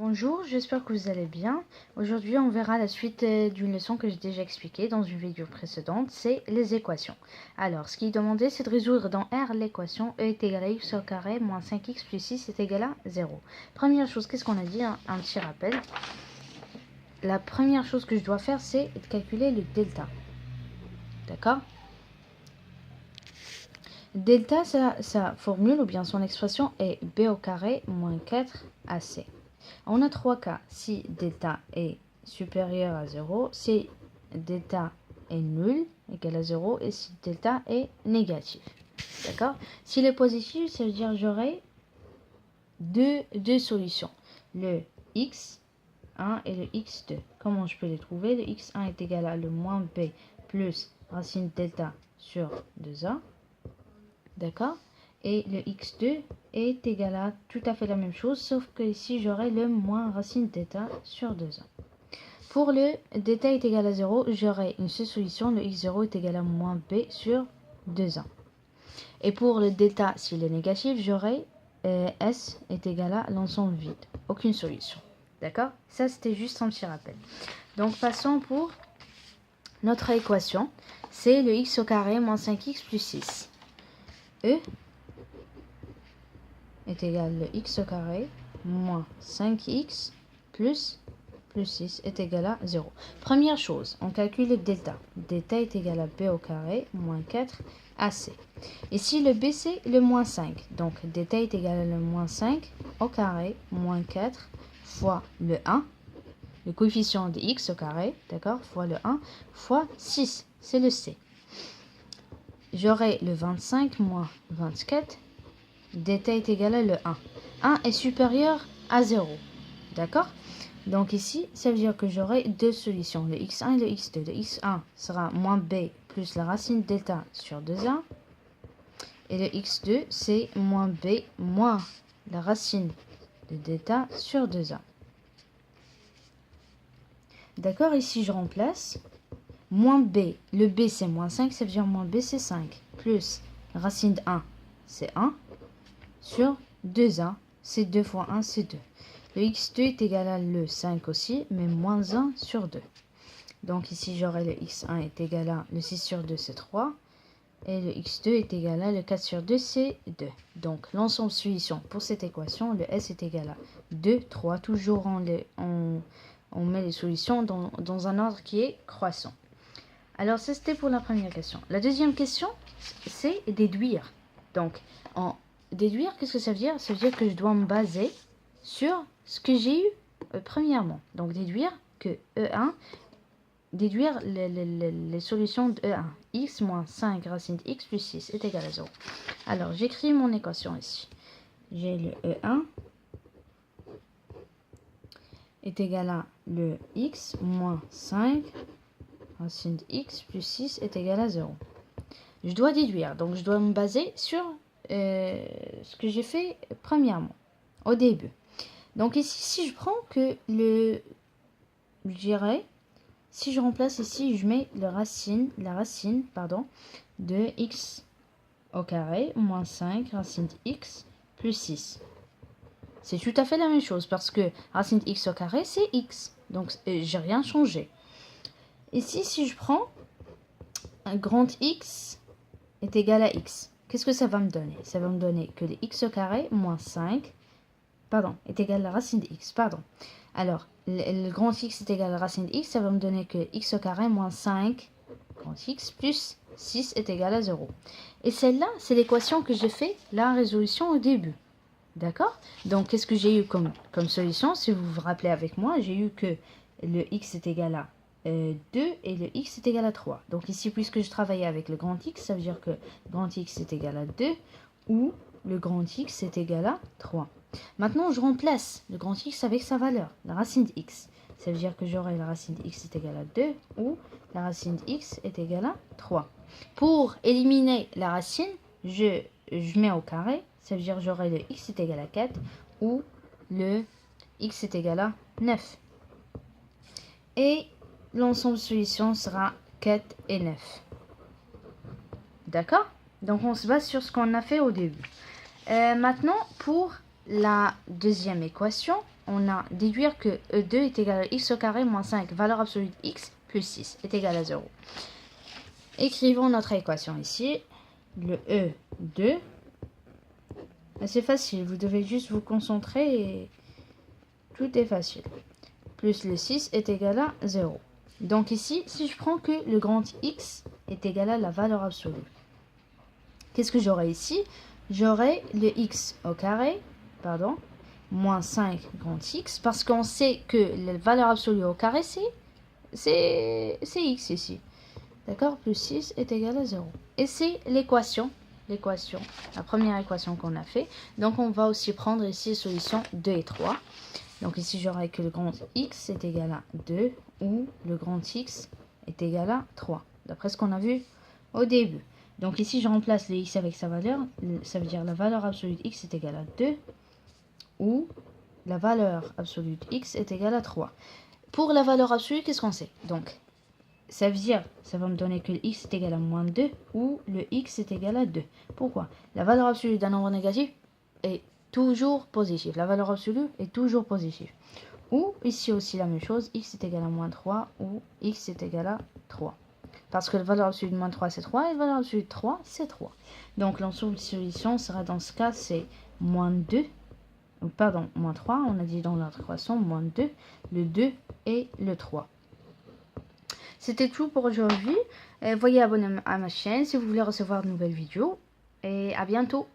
Bonjour, j'espère que vous allez bien. Aujourd'hui, on verra la suite d'une leçon que j'ai déjà expliquée dans une vidéo précédente, c'est les équations. Alors, ce qui est demandé, c'est de résoudre dans R l'équation E est égal à x au carré moins 5x plus 6 est égal à 0. Première chose, qu'est-ce qu'on a dit? Un petit rappel. La première chose que je dois faire, c'est de calculer le delta. D'accord? Delta, sa formule ou bien son expression est b au carré moins 4ac. On a trois cas. Si delta est supérieur à 0, si delta est nul, égal à 0, et si delta est négatif. D'accord? S'il est positif, ça veut dire que j'aurai deux solutions. Le x1 et le x2. Comment je peux les trouver? Le x1 est égal à le moins b plus racine delta sur 2a. D'accord? Et le x2 est égal à tout à fait la même chose, sauf que ici j'aurai le moins racine θ sur 2a. Pour le θ est égal à 0, j'aurai une seule solution, le x0 est égal à moins b sur 2a. Et pour le θ, s'il est négatif, j'aurai s est égal à l'ensemble vide. Aucune solution. D'accord? Ça, c'était juste un petit rappel. Donc, passons pour notre équation. C'est le x au carré moins 5x plus 6. E est égal à x au carré moins 5x plus 6 est égal à 0. Première chose, on calcule le delta. Delta est égal à b au carré moins 4ac. Ici, le b, c'est le moins 5. Donc, delta est égal à le moins 5 au carré moins 4 fois le 1. Le coefficient de x au carré, d'accord, fois le 1, fois 6. C'est le c. J'aurai le 25 moins 24. Delta est égal à le 1. 1 est supérieur à 0. D'accord? Donc ici, ça veut dire que j'aurai deux solutions, le x1 et le x2. Le x1 sera moins b plus la racine delta sur 2a. Et le x2, c'est moins b moins la racine de delta sur 2a. D'accord? Ici, je remplace. Moins b, le b c'est moins 5, ça veut dire moins b c'est 5. Plus racine de 1, c'est 1. Sur 2a, c'est 2 fois 1, c'est 2. Le x2 est égal à le 5 aussi, mais moins 1 sur 2. Donc ici, j'aurai le x1 est égal à le 6 sur 2, c'est 3. Et le x2 est égal à le 4 sur 2, c'est 2. Donc l'ensemble solution pour cette équation, le s est égal à 2, 3. Toujours on met les solutions dans un ordre qui est croissant. Alors ça, c'était pour la première question. La deuxième question, c'est déduire. Donc, déduire, qu'est-ce que ça veut dire? Ça veut dire que je dois me baser sur ce que j'ai eu premièrement. Donc, déduire que E1, déduire les solutions de E1. X moins 5 racine de x plus 6 est égal à 0. Alors, j'écris mon équation ici. J'ai le E1 est égal à le x moins 5 racine de x plus 6 est égal à 0. Je dois déduire, donc je dois me baser sur ce que j'ai fait premièrement, au début. Donc ici, si je prends que je dirais, si je remplace ici, je mets la racine de x au carré moins 5 racine de x plus 6. C'est tout à fait la même chose parce que racine de x au carré, c'est x. Donc, j'ai rien changé. Ici, si je prends un grand X est égal à X, qu'est-ce que ça va me donner? Ça va me donner que le X au carré moins 5, est égal à la racine de X, Alors, le grand X est égal à la racine de X, ça va me donner que X au carré moins 5, grand X, plus 6 est égal à 0. Et celle-là, c'est l'équation que j'ai fait la résolution au début. D'accord? Donc, qu'est-ce que j'ai eu comme solution? Si vous vous rappelez avec moi, j'ai eu que le X est égal à 2 et le x est égal à 3. Donc ici, puisque je travaillais avec le grand x, ça veut dire que grand x est égal à 2 ou le grand x est égal à 3. Maintenant, je remplace le grand x avec sa valeur, la racine de x. Ça veut dire que j'aurai la racine de x est égale à 2 ou la racine de x est égale à 3. Pour éliminer la racine, je mets au carré. Ça veut dire que j'aurai le x est égal à 4 ou le x est égal à 9. Et l'ensemble solution sera 4 et 9. D'accord? Donc, on se base sur ce qu'on a fait au début. Maintenant, pour la deuxième équation, on a déduire que E2 est égal à x au carré moins 5, valeur absolue de x, plus 6 est égal à 0. Écrivons notre équation ici. Le E2, c'est facile, vous devez juste vous concentrer et tout est facile. Plus le 6 est égal à 0. Donc ici, si je prends que le grand X est égal à la valeur absolue, qu'est-ce que j'aurai ici? J'aurai le X au carré, pardon, moins 5 grand X, parce qu'on sait que la valeur absolue au carré, c'est X ici. D'accord? Plus 6 est égal à 0. Et c'est l'équation, la première équation qu'on a fait. Donc on va aussi prendre ici solution 2 et 3. Donc ici, j'aurai que le grand X est égal à 2 ou le grand X est égal à 3, d'après ce qu'on a vu au début. Donc ici, je remplace le X avec sa valeur. Ça veut dire la valeur absolue de X est égale à 2 ou la valeur absolue de X est égale à 3. Pour la valeur absolue, qu'est-ce qu'on sait? Donc, ça veut dire, ça va me donner que le X est égal à moins 2 ou le X est égal à 2. Pourquoi? La valeur absolue d'un nombre négatif est toujours positive. La valeur absolue est toujours positive. Ou ici aussi la même chose, x est égal à moins 3 ou x est égal à 3. Parce que la valeur absolue de moins 3 c'est 3 et la valeur absolue de 3 c'est 3. Donc l'ensemble de solution sera dans ce cas c'est moins 2, pardon, moins 3, on a dit dans notre équation moins 2, le 2 et le 3. C'était tout pour aujourd'hui. Veuillez abonner à ma chaîne si vous voulez recevoir de nouvelles vidéos. Et à bientôt.